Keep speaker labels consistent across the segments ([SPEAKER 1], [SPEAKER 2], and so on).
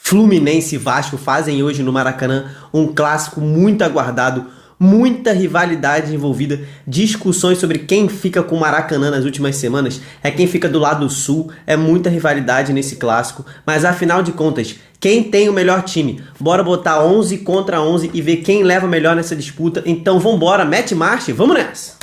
[SPEAKER 1] Fluminense e Vasco fazem hoje no Maracanã um clássico muito aguardado, muita rivalidade envolvida, discussões sobre quem fica com o Maracanã nas últimas semanas, é quem fica do lado sul, é muita rivalidade nesse clássico, mas afinal de contas, quem tem o melhor time? Bora botar 11 contra 11 e ver quem leva melhor nessa disputa, então vambora, mete marcha e vamos nessa!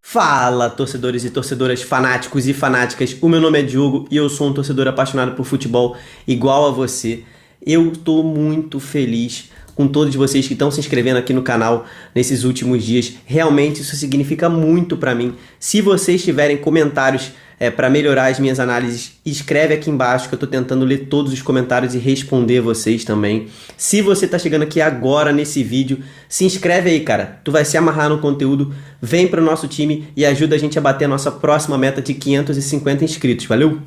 [SPEAKER 1] Fala, torcedores e torcedoras, fanáticos e fanáticas, o meu nome é Diogo e eu sou um torcedor apaixonado por futebol igual a você. Eu estou muito feliz com todos vocês que estão se inscrevendo aqui no canal nesses últimos dias. Realmente isso significa muito para mim. Se vocês tiverem comentários para melhorar as minhas análises, escreve aqui embaixo que eu estou tentando ler todos os comentários e responder vocês também. Se você está chegando aqui agora nesse vídeo, se inscreve aí, cara. Tu vai se amarrar no conteúdo, vem para o nosso time e ajuda a gente a bater a nossa próxima meta de 550 inscritos, valeu?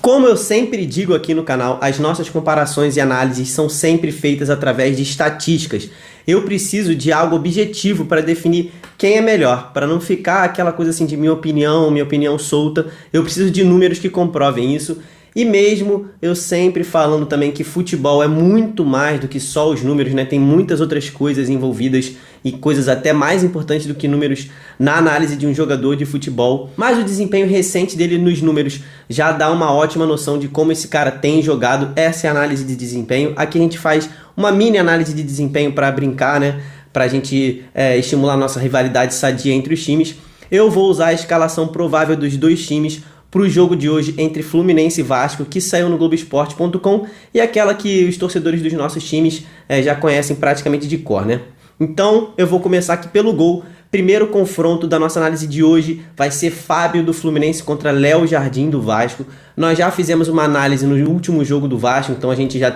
[SPEAKER 1] Como eu sempre digo aqui no canal, as nossas comparações e análises são sempre feitas através de estatísticas. Eu preciso de algo objetivo para definir quem é melhor, para não ficar aquela coisa assim de minha opinião solta. Eu preciso de números que comprovem isso. E mesmo eu sempre falando também que futebol é muito mais do que só os números, né? Tem muitas outras coisas envolvidas e coisas até mais importantes do que números na análise de um jogador de futebol. Mas o desempenho recente dele nos números já dá uma ótima noção de como esse cara tem jogado. Essa é a análise de desempenho. Aqui a gente faz uma mini análise de desempenho para brincar, né? Para a gente estimular a nossa rivalidade sadia entre os times. Eu vou usar a escalação provável dos dois times para o jogo de hoje entre Fluminense e Vasco, que saiu no Globoesporte.com, e aquela que os torcedores dos nossos times já conhecem praticamente de cor, né? Então eu vou começar aqui pelo gol. Primeiro confronto da nossa análise de hoje vai ser Fábio do Fluminense contra Léo Jardim do Vasco. Nós já fizemos uma análise no último jogo do Vasco, então a gente já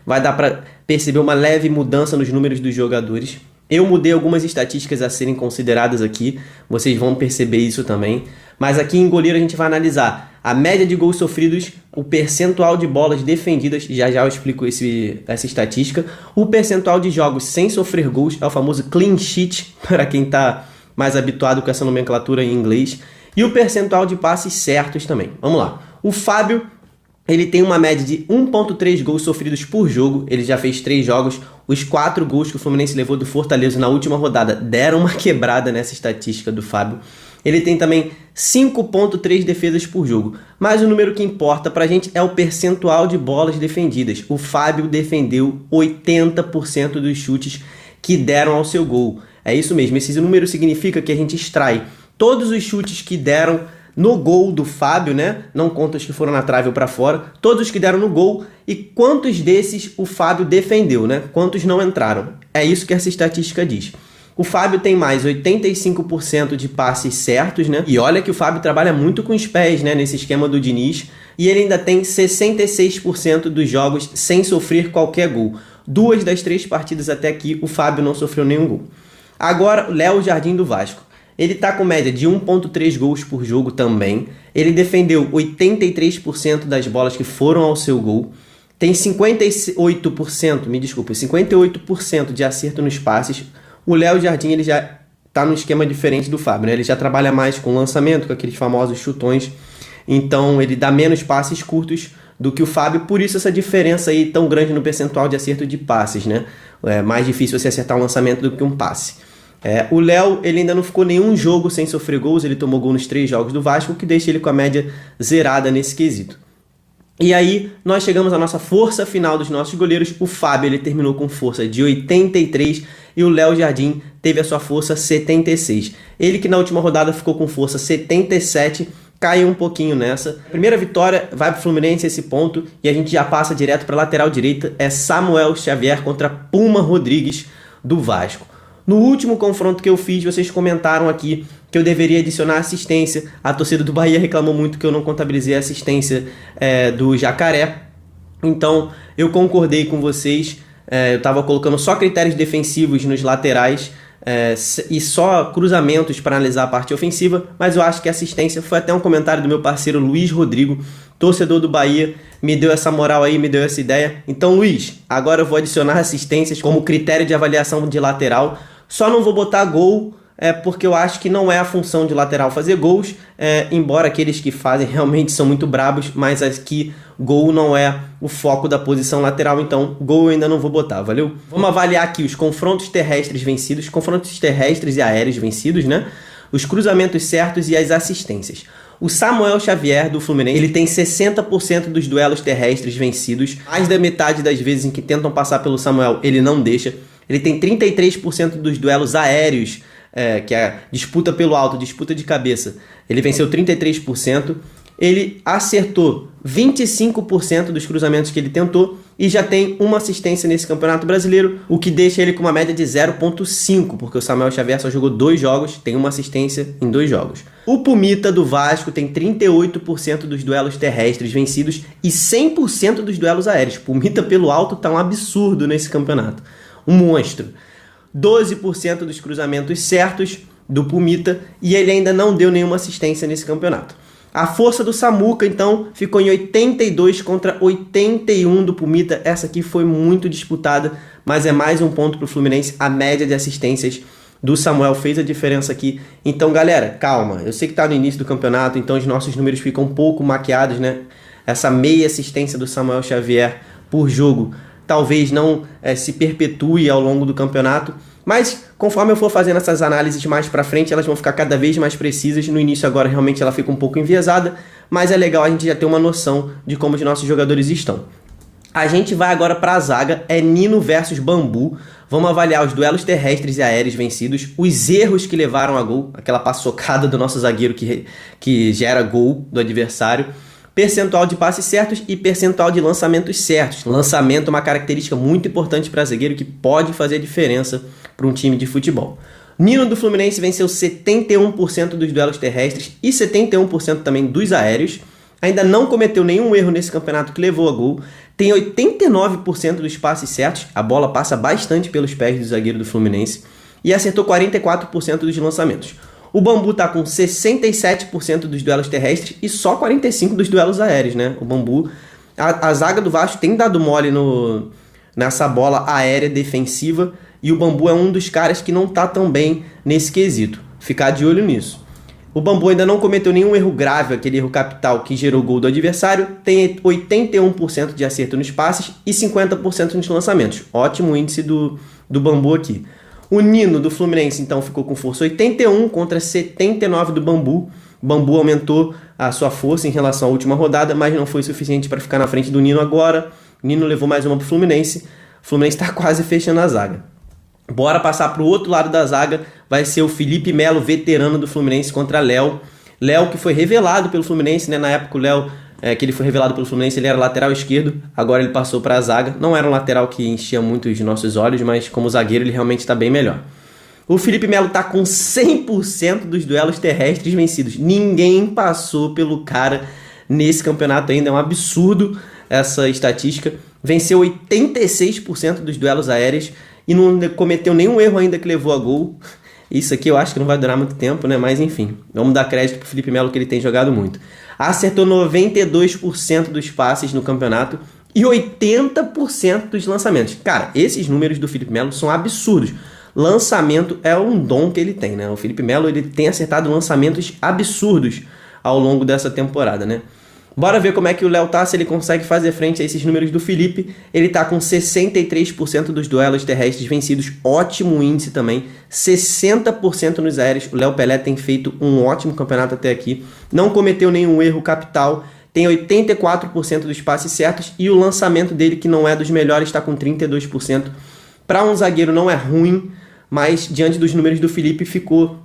[SPEAKER 1] vai dar para perceber uma leve mudança nos números dos jogadores. Eu mudei algumas estatísticas a serem consideradas aqui, vocês vão perceber isso também. Mas aqui em goleiro a gente vai analisar a média de gols sofridos, o percentual de bolas defendidas, já eu explico essa estatística, o percentual de jogos sem sofrer gols, é o famoso clean sheet, para quem está mais habituado com essa nomenclatura em inglês, e o percentual de passes certos também. Vamos lá. O Fábio, ele tem uma média de 1,3 gols sofridos por jogo, ele já fez 3 jogos, os 4 gols que o Fluminense levou do Fortaleza na última rodada deram uma quebrada nessa estatística do Fábio. Ele tem também 5,3 defesas por jogo, mas o número que importa pra gente é o percentual de bolas defendidas. O Fábio defendeu 80% dos chutes que deram ao seu gol. É isso mesmo, esse número significa que a gente extrai todos os chutes que deram no gol do Fábio, né? Não conta os que foram na trave ou para fora, todos os que deram no gol e quantos desses o Fábio defendeu, né? Quantos não entraram. É isso que essa estatística diz. O Fábio tem mais 85% de passes certos, né? E olha que o Fábio trabalha muito com os pés, né? Nesse esquema do Diniz. E ele ainda tem 66% dos jogos sem sofrer qualquer gol. 2 das 3 partidas até aqui, o Fábio não sofreu nenhum gol. Agora, o Léo Jardim do Vasco. Ele tá com média de 1,3 gols por jogo também. Ele defendeu 83% das bolas que foram ao seu gol. Tem 58% de acerto nos passes. O Léo Jardim ele já está num esquema diferente do Fábio, né? Ele já trabalha mais com lançamento, com aqueles famosos chutões. Então ele dá menos passes curtos do que o Fábio, por isso essa diferença aí tão grande no percentual de acerto de passes, né? É mais difícil você acertar um lançamento do que um passe. O Léo ele ainda não ficou nenhum jogo sem sofrer gols, ele tomou gol nos 3 jogos do Vasco, o que deixa ele com a média zerada nesse quesito. E aí, nós chegamos à nossa força final dos nossos goleiros. O Fábio ele terminou com força de 83 e o Léo Jardim teve a sua força 76. Ele que na última rodada ficou com força 77, caiu um pouquinho nessa. Primeira vitória vai para o Fluminense esse ponto e a gente já passa direto para a lateral direita. É Samuel Xavier contra Puma Rodrigues do Vasco. No último confronto que eu fiz, vocês comentaram aqui que eu deveria adicionar assistência. A torcida do Bahia reclamou muito que eu não contabilizei a assistência do Jacaré. Então, eu concordei com vocês. Eu estava colocando só critérios defensivos nos laterais e só cruzamentos para analisar a parte ofensiva. Mas eu acho que a assistência foi até um comentário do meu parceiro Luiz Rodrigo, torcedor do Bahia, me deu essa moral aí, me deu essa ideia. Então, Luiz, agora eu vou adicionar assistências como critério de avaliação de lateral. Só não vou botar gol porque eu acho que não é a função de lateral fazer gols, embora aqueles que fazem realmente são muito brabos, mas aqui gol não é o foco da posição lateral, então gol eu ainda não vou botar, valeu? Vamos avaliar aqui os confrontos terrestres vencidos, confrontos terrestres e aéreos vencidos, né? Os cruzamentos certos e as assistências. O Samuel Xavier, do Fluminense, ele tem 60% dos duelos terrestres vencidos. Mais da metade das vezes em que tentam passar pelo Samuel, ele não deixa. Ele tem 33% dos duelos aéreos, que é disputa pelo alto, disputa de cabeça. Ele venceu 33%. Ele acertou 25% dos cruzamentos que ele tentou e já tem uma assistência nesse Campeonato Brasileiro, o que deixa ele com uma média de 0,5, porque o Samuel Xavier só jogou 2 jogos, tem uma assistência em 2 jogos. O Pumita, do Vasco, tem 38% dos duelos terrestres vencidos e 100% dos duelos aéreos. Pumita pelo alto tá um absurdo nesse campeonato. Um monstro. 12% dos cruzamentos certos do Pumita e ele ainda não deu nenhuma assistência nesse campeonato. A força do Samuca, então, ficou em 82 contra 81 do Pumita. Essa aqui foi muito disputada, mas é mais um ponto para o Fluminense. A média de assistências do Samuel fez a diferença aqui. Então, galera, calma. Eu sei que está no início do campeonato, então os nossos números ficam um pouco maquiados, né? Essa meia assistência do Samuel Xavier por jogo talvez não se perpetue ao longo do campeonato. Mas conforme eu for fazendo essas análises mais pra frente, elas vão ficar cada vez mais precisas. No início agora realmente ela fica um pouco enviesada, mas é legal a gente já ter uma noção de como os nossos jogadores estão. A gente vai agora para a zaga, é Nino versus Bambu. Vamos avaliar os duelos terrestres e aéreos vencidos, os erros que levaram a gol, aquela paçocada do nosso zagueiro que gera gol do adversário, percentual de passes certos e percentual de lançamentos certos. Lançamento é uma característica muito importante para zagueiro que pode fazer a diferença para um time de futebol. Nino do Fluminense venceu 71% dos duelos terrestres e 71% também dos aéreos. Ainda não cometeu nenhum erro nesse campeonato que levou a gol. Tem 89% dos passes certos, a bola passa bastante pelos pés do zagueiro do Fluminense. E acertou 44% dos lançamentos. O Bambu tá com 67% dos duelos terrestres e só 45% dos duelos aéreos, né? O Bambu, a zaga do Vasco tem dado mole nessa bola aérea defensiva e o Bambu é um dos caras que não tá tão bem nesse quesito. Ficar de olho nisso. O Bambu ainda não cometeu nenhum erro grave, aquele erro capital que gerou o gol do adversário. Tem 81% de acerto nos passes e 50% nos lançamentos. Ótimo índice do Bambu aqui. O Nino do Fluminense, então, ficou com força 81 contra 79 do Bambu. O Bambu aumentou a sua força em relação à última rodada, mas não foi suficiente para ficar na frente do Nino agora. O Nino levou mais uma para o Fluminense. O Fluminense está quase fechando a zaga. Bora passar para o outro lado da zaga. Vai ser o Felipe Melo, veterano do Fluminense, contra Léo. Léo que foi revelado pelo Fluminense, né? Na época o Léo, que ele foi revelado pelo Fluminense, ele era lateral esquerdo. Agora ele passou para a zaga. Não era um lateral que enchia muito os nossos olhos, mas como zagueiro ele realmente está bem melhor. O Felipe Melo está com 100% dos duelos terrestres vencidos. Ninguém passou pelo cara nesse campeonato ainda. É um absurdo essa estatística. Venceu 86% dos duelos aéreos e não cometeu nenhum erro ainda que levou a gol. Isso aqui eu acho que não vai durar muito tempo, né? Mas enfim, vamos dar crédito pro Felipe Melo que ele tem jogado muito. Acertou 92% dos passes no campeonato e 80% dos lançamentos. Cara, esses números do Felipe Melo são absurdos. Lançamento é um dom que ele tem, né? O Felipe Melo ele tem acertado lançamentos absurdos ao longo dessa temporada, né? Bora ver como é que o Léo tá, se ele consegue fazer frente a esses números do Felipe. Ele tá com 63% dos duelos terrestres vencidos, ótimo índice também, 60% nos aéreos. O Léo Pelé tem feito um ótimo campeonato até aqui, não cometeu nenhum erro capital, tem 84% dos passes certos e o lançamento dele, que não é dos melhores, está com 32%. Para um zagueiro não é ruim, mas diante dos números do Felipe ficou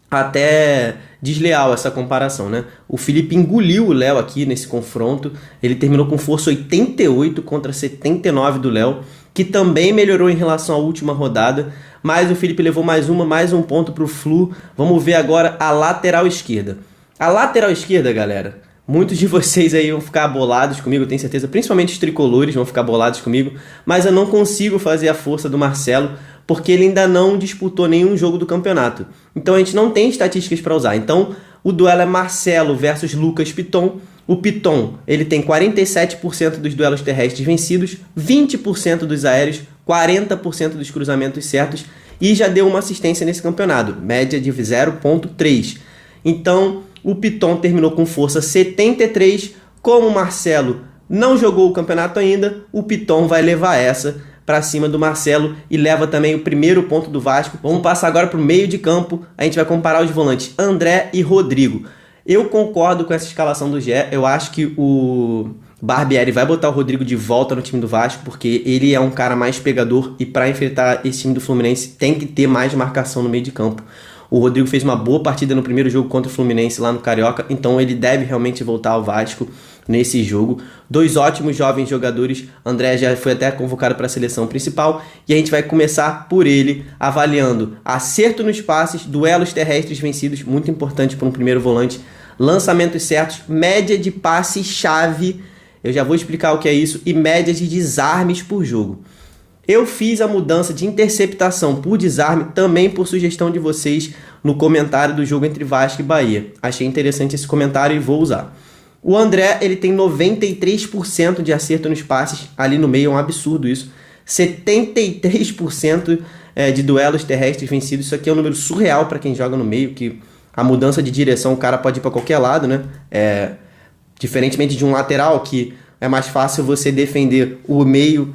[SPEAKER 1] até desleal essa comparação, né? O Felipe engoliu o Léo aqui nesse confronto. Ele terminou com força 88 contra 79 do Léo, que também melhorou em relação à última rodada, mas o Felipe levou mais um ponto para o Flu. Vamos ver agora a lateral esquerda. A lateral esquerda, galera, muitos de vocês aí vão ficar bolados comigo, eu tenho certeza, principalmente os tricolores vão ficar bolados comigo, mas eu não consigo fazer a força do Marcelo, porque ele ainda não disputou nenhum jogo do campeonato. Então a gente não tem estatísticas para usar. Então o duelo é Marcelo versus Lucas Piton. O Piton ele tem 47% dos duelos terrestres vencidos, 20% dos aéreos, 40% dos cruzamentos certos e já deu uma assistência nesse campeonato, média de 0,3. Então, o Piton terminou com força 73. Como o Marcelo não jogou o campeonato ainda, o Piton vai levar essa para cima do Marcelo e leva também o primeiro ponto do Vasco. Vamos passar agora para o meio de campo. A gente vai comparar os volantes André e Rodrigo. Eu concordo com essa escalação do Gé. Eu acho que o Barbieri vai botar o Rodrigo de volta no time do Vasco, porque ele é um cara mais pegador e para enfrentar esse time do Fluminense tem que ter mais marcação no meio de campo. O Rodrigo fez uma boa partida no primeiro jogo contra o Fluminense lá no Carioca, então ele deve realmente voltar ao Vasco nesse jogo. 2 ótimos jovens jogadores. André já foi até convocado para a seleção principal e a gente vai começar por ele, avaliando acerto nos passes, duelos terrestres vencidos, muito importante para um primeiro volante, lançamentos certos, média de passe-chave, eu já vou explicar o que é isso, e média de desarmes por jogo. Eu fiz a mudança de interceptação por desarme também por sugestão de vocês no comentário do jogo entre Vasco e Bahia. Achei interessante esse comentário e vou usar. O André, ele tem 93% de acerto nos passes, ali no meio é um absurdo isso. 73% de duelos terrestres vencidos, isso aqui é um número surreal para quem joga no meio, que a mudança de direção o cara pode ir para qualquer lado, né? Diferentemente de um lateral, que é mais fácil você defender o meio,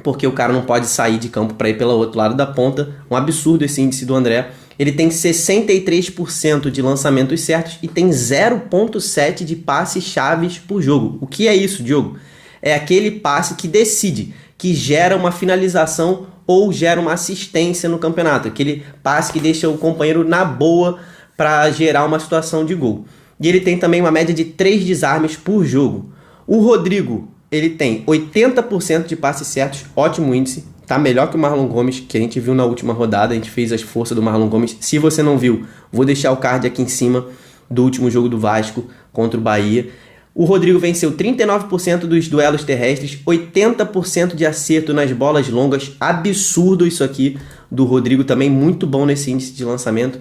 [SPEAKER 1] porque o cara não pode sair de campo para ir pelo outro lado da ponta. Um absurdo esse índice do André. Ele tem 63% de lançamentos certos e tem 0,7 de passes chaves por jogo. O que é isso, Diogo? É aquele passe que decide, que gera uma finalização ou gera uma assistência no campeonato. Aquele passe que deixa o companheiro na boa para gerar uma situação de gol. E ele tem também uma média de 3 desarmes por jogo. O Rodrigo, ele tem 80% de passes certos, ótimo índice, tá melhor que o Marlon Gomes, que a gente viu na última rodada, a gente fez as forças do Marlon Gomes. Se você não viu, vou deixar o card aqui em cima do último jogo do Vasco contra o Bahia. O Rodrigo venceu 39% dos duelos terrestres, 80% de acerto nas bolas longas, absurdo isso aqui do Rodrigo, também muito bom nesse índice de lançamento.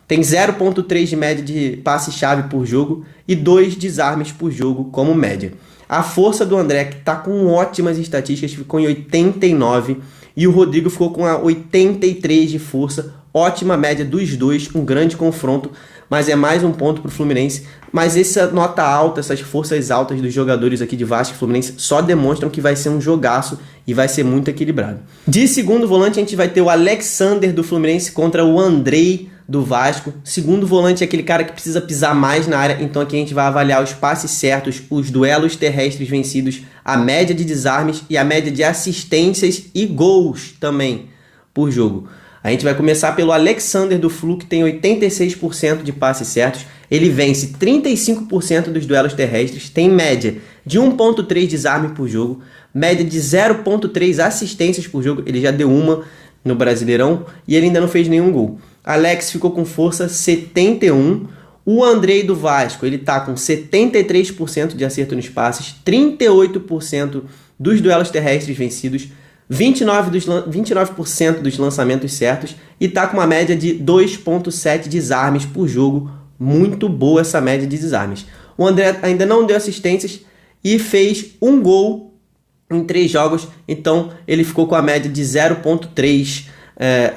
[SPEAKER 1] Tem 0,3 de média de passe-chave por jogo e 2 desarmes por jogo como média. A força do André, que está com ótimas estatísticas, ficou em 89 e o Rodrigo ficou com a 83 de força. Ótima média dos dois, um grande confronto, mas é mais um ponto para o Fluminense. Mas essa nota alta, essas forças altas dos jogadores aqui de Vasco e Fluminense só demonstram que vai ser um jogaço e vai ser muito equilibrado. De segundo volante a gente vai ter o Alexander do Fluminense contra o Andrei do Vasco. Segundo volante é aquele cara que precisa pisar mais na área, então aqui a gente vai avaliar os passes certos, os duelos terrestres vencidos, a média de desarmes e a média de assistências e gols também por jogo. A gente vai começar pelo Alexander do Flu, que tem 86% de passes certos. Ele vence 35% dos duelos terrestres, tem média de 1,3 desarme por jogo, média de 0,3 assistências por jogo. Ele já deu uma no Brasileirão e ele ainda não fez nenhum gol. Alex ficou com força 71. O Andrei do Vasco, ele tá com 73% de acerto nos passes, 38% dos duelos terrestres vencidos, 29% dos lançamentos certos e tá com uma média de 2,7 desarmes por jogo. Muito boa essa média de desarmes. O André ainda não deu assistências e fez um gol em 3 jogos, então ele ficou com a média de 0,3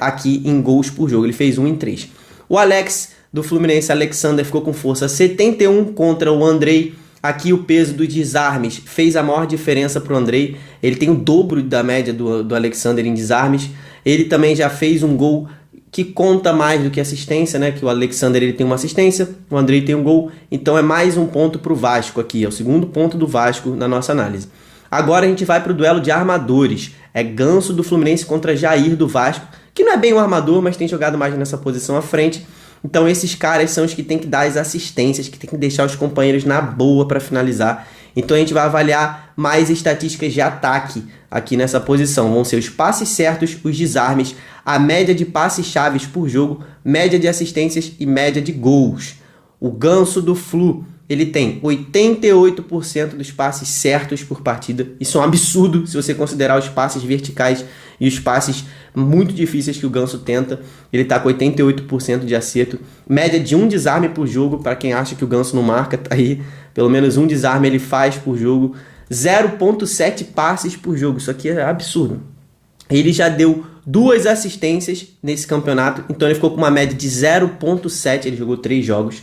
[SPEAKER 1] aqui em gols por jogo. Ele fez 1 em 3. O Alex do Fluminense, Alexander, ficou com força 71 contra o Andrei. Aqui o peso dos desarmes fez a maior diferença para o Andrei. Ele tem o dobro da média do Alexander em desarmes. Ele também já fez um gol que conta mais do que assistência, né? Que o Alexander ele tem uma assistência, o Andrei tem um gol. Então é mais um ponto para o Vasco aqui. É o segundo ponto do Vasco na nossa análise. Agora a gente vai para o duelo de armadores. É Ganso do Fluminense contra Jair do Vasco, que não é bem um armador, mas tem jogado mais nessa posição à frente. Então esses caras são os que tem que dar as assistências, que tem que deixar os companheiros na boa para finalizar. Então a gente vai avaliar mais estatísticas de ataque aqui nessa posição. Vão ser os passes certos, os desarmes, a média de passes chaves por jogo, média de assistências e média de gols. O Ganso do Flu, ele tem 88% dos passes certos por partida. Isso é um absurdo se você considerar os passes verticais e os passes muito difíceis que o Ganso tenta. Ele está com 88% de acerto. Média de 1 desarme por jogo, para quem acha que o Ganso não marca, tá aí. Pelo menos 1 desarme ele faz por jogo. 0,7 passes por jogo. Isso aqui é absurdo. Ele já deu 2 assistências nesse campeonato, então ele ficou com uma média de 0.7, ele jogou 3 jogos,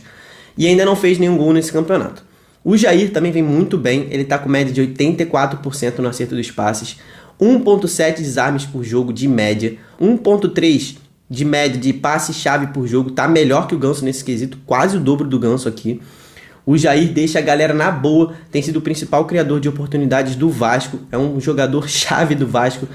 [SPEAKER 1] e ainda não fez nenhum gol nesse campeonato. O Jair também vem muito bem, ele está com média de 84% no acerto dos passes, 1.7 desarmes por jogo de média, 1.3 de média de passe-chave por jogo, tá melhor que o Ganso nesse quesito, quase o dobro do Ganso aqui. O Jair deixa a galera na boa, tem sido o principal criador de oportunidades do Vasco, é um jogador-chave do Vasco,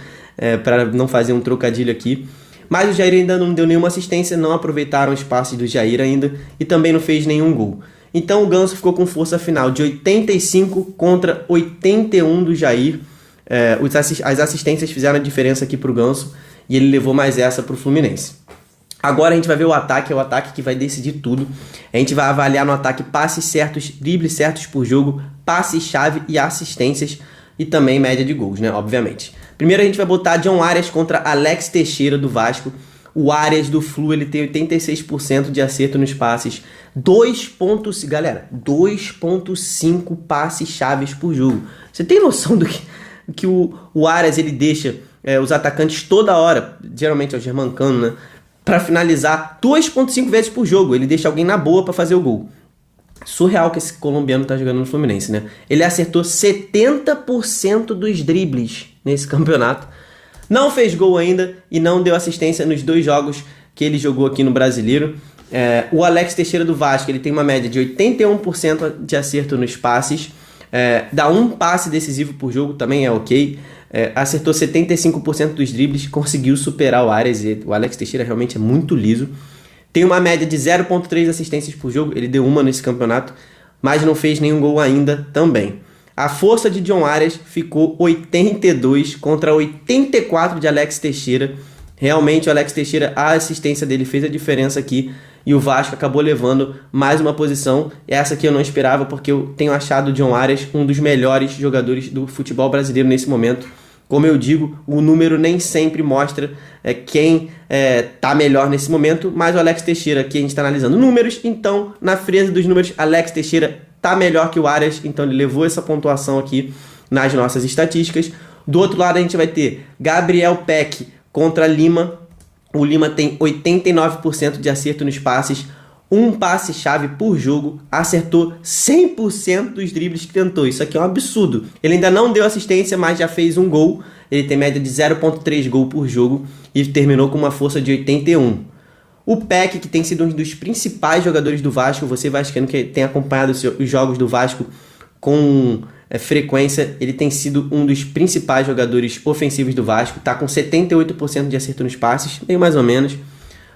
[SPEAKER 1] para não fazer um trocadilho aqui. Mas o Jair ainda não deu nenhuma assistência, não aproveitaram os passes do Jair ainda e também não fez nenhum gol. Então o Ganso ficou com força final de 85 contra 81 do Jair. As assistências fizeram a diferença aqui para o Ganso e ele levou mais essa para o Fluminense. Agora a gente vai ver o ataque, é o ataque que vai decidir tudo. A gente vai avaliar no ataque passes certos, dribles certos por jogo, passes-chave e assistências e também média de gols, né? Obviamente. Primeiro a gente vai botar John Arias contra Alex Teixeira do Vasco. O Arias do Flu, ele tem 86% de acerto nos passes. 2.5 passes chaves por jogo. Você tem noção do que o Arias ele deixa os atacantes toda hora, geralmente é o Germancano, né? Para finalizar 2.5 vezes por jogo. Ele deixa alguém na boa para fazer o gol. Surreal que esse colombiano tá jogando no Fluminense, né? Ele acertou 70% dos dribles nesse campeonato. Não fez gol ainda e não deu assistência nos 2 jogos que ele jogou aqui no Brasileiro. O Alex Teixeira do Vasco, ele tem uma média de 81% de acerto nos passes. Dá um passe decisivo por jogo, também é ok. Acertou 75% dos dribles, conseguiu superar o Arias. O Alex Teixeira realmente é muito liso. Tem uma média de 0.3 assistências por jogo, ele deu uma nesse campeonato, mas não fez nenhum gol ainda também. A força de John Arias ficou 82 contra 84 de Alex Teixeira. Realmente o Alex Teixeira, a assistência dele fez a diferença aqui e o Vasco acabou levando mais uma posição. Essa aqui eu não esperava porque eu tenho achado o John Arias um dos melhores jogadores do futebol brasileiro nesse momento. Como eu digo, o número nem sempre mostra quem tá melhor nesse momento, mas o Alex Teixeira, aqui a gente está analisando números, então na frieza dos números, Alex Teixeira tá melhor que o Arias, então ele levou essa pontuação aqui nas nossas estatísticas. Do outro lado a gente vai ter Gabriel Peck contra Lima. O Lima tem 89% de acerto nos passes, um passe-chave por jogo, acertou 100% dos dribles que tentou. Isso aqui é um absurdo. Ele ainda não deu assistência, mas já fez um gol. Ele tem média de 0.3 gol por jogo e terminou com uma força de 81. O Peck, que tem sido um dos principais jogadores do Vasco, você vascaíno que tem acompanhado os jogos do Vasco com frequência, ele tem sido um dos principais jogadores ofensivos do Vasco, está com 78% de acerto nos passes, meio mais ou menos.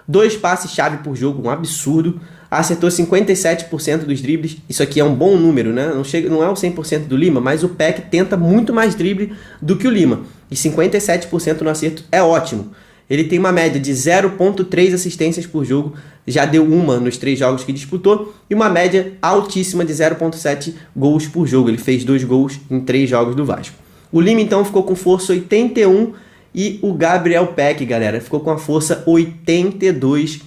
[SPEAKER 1] 2 passes-chave por jogo, um absurdo. Acertou 57% dos dribles. Isso aqui é um bom número, né? Não é o 100% do Lima, mas o Peck tenta muito mais drible do que o Lima. E 57% no acerto é ótimo. Ele tem uma média de 0.3 assistências por jogo. Já deu uma nos 3 jogos que disputou. E uma média altíssima de 0.7 gols por jogo. Ele fez 2 gols em 3 jogos do Vasco. O Lima, então, ficou com força 81. E o Gabriel Peck, galera, ficou com a força 82,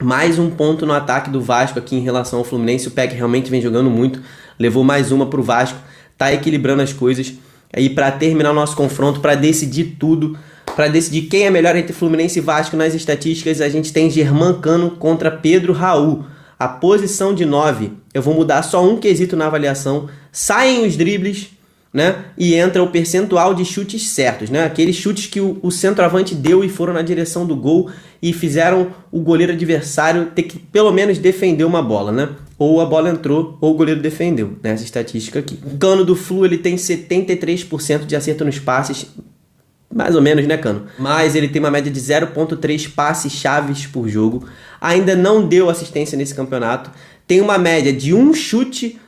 [SPEAKER 1] mais um ponto no ataque do Vasco aqui em relação ao Fluminense. O Peck realmente vem jogando muito, levou mais uma para o Vasco, tá equilibrando as coisas. E para terminar o nosso confronto, para decidir tudo, para decidir quem é melhor entre Fluminense e Vasco nas estatísticas, a gente tem Germancano contra Pedro Raul. A posição de 9, eu vou mudar só um quesito na avaliação, saem os dribles, né? E entra o percentual de chutes certos, né? Aqueles chutes que o centroavante deu e foram na direção do gol e fizeram o goleiro adversário ter que pelo menos defender uma bola, né? Ou a bola entrou ou o goleiro defendeu, nessa estatística aqui. O Cano do Flu, ele tem 73% de acerto nos passes, mais ou menos, né, Cano? Mas ele tem uma média de 0.3 passes chaves por jogo. Ainda não deu assistência nesse campeonato. Tem uma média de um chute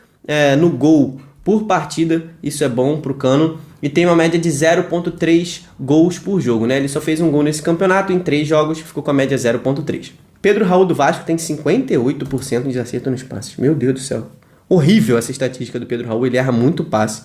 [SPEAKER 1] no gol por partida, isso é bom pro Cano, e tem uma média de 0.3 gols por jogo, né? Ele só fez um gol nesse campeonato, em 3 jogos, ficou com a média 0.3. Pedro Raul do Vasco tem 58% de acerto nos passes. Meu Deus do céu. Horrível essa estatística do Pedro Raul, ele erra muito passe.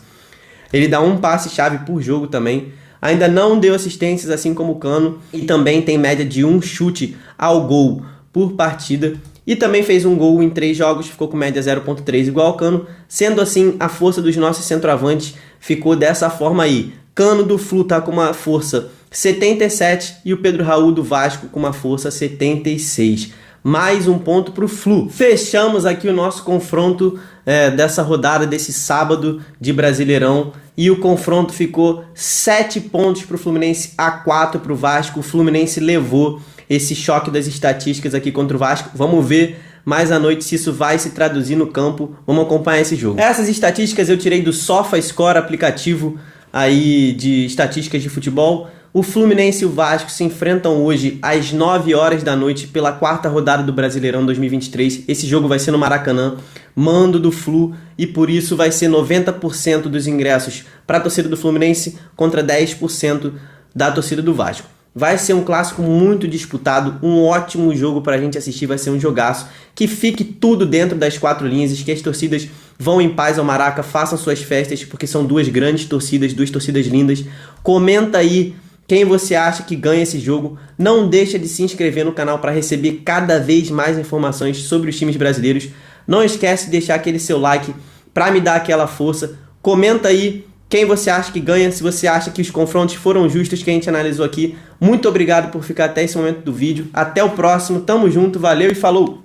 [SPEAKER 1] Ele dá um passe-chave por jogo também. Ainda não deu assistências, assim como o Cano, e também tem média de um chute ao gol por partida. E também fez um gol em 3 jogos, ficou com média 0.3 igual ao Cano. Sendo assim, a força dos nossos centroavantes ficou dessa forma aí. Cano do Flu tá com uma força 77 e o Pedro Raul do Vasco com uma força 76. Mais um ponto para o Flu. Fechamos aqui o nosso confronto dessa rodada, desse sábado de Brasileirão. E o confronto ficou 7 pontos para o Fluminense, a 4 para o Vasco. O Fluminense levou esse choque das estatísticas aqui contra o Vasco. Vamos ver mais à noite se isso vai se traduzir no campo. Vamos acompanhar esse jogo. Essas estatísticas eu tirei do SofaScore, aplicativo aí de estatísticas de futebol. O Fluminense e o Vasco se enfrentam hoje às 9 horas da noite pela 4ª rodada do Brasileirão 2023. Esse jogo vai ser no Maracanã, mando do Flu, e por isso vai ser 90% dos ingressos para a torcida do Fluminense contra 10% da torcida do Vasco. Vai ser um clássico muito disputado, um ótimo jogo para a gente assistir, vai ser um jogaço. Que fique tudo dentro das 4 linhas, que as torcidas vão em paz ao Maraca, façam suas festas, porque são duas grandes torcidas, duas torcidas lindas. Comenta aí quem você acha que ganha esse jogo. Não deixa de se inscrever no canal para receber cada vez mais informações sobre os times brasileiros. Não esquece de deixar aquele seu like para me dar aquela força. Comenta aí quem você acha que ganha, se você acha que os confrontos foram justos que a gente analisou aqui. Muito obrigado por ficar até esse momento do vídeo. Até o próximo, tamo junto, valeu e falou!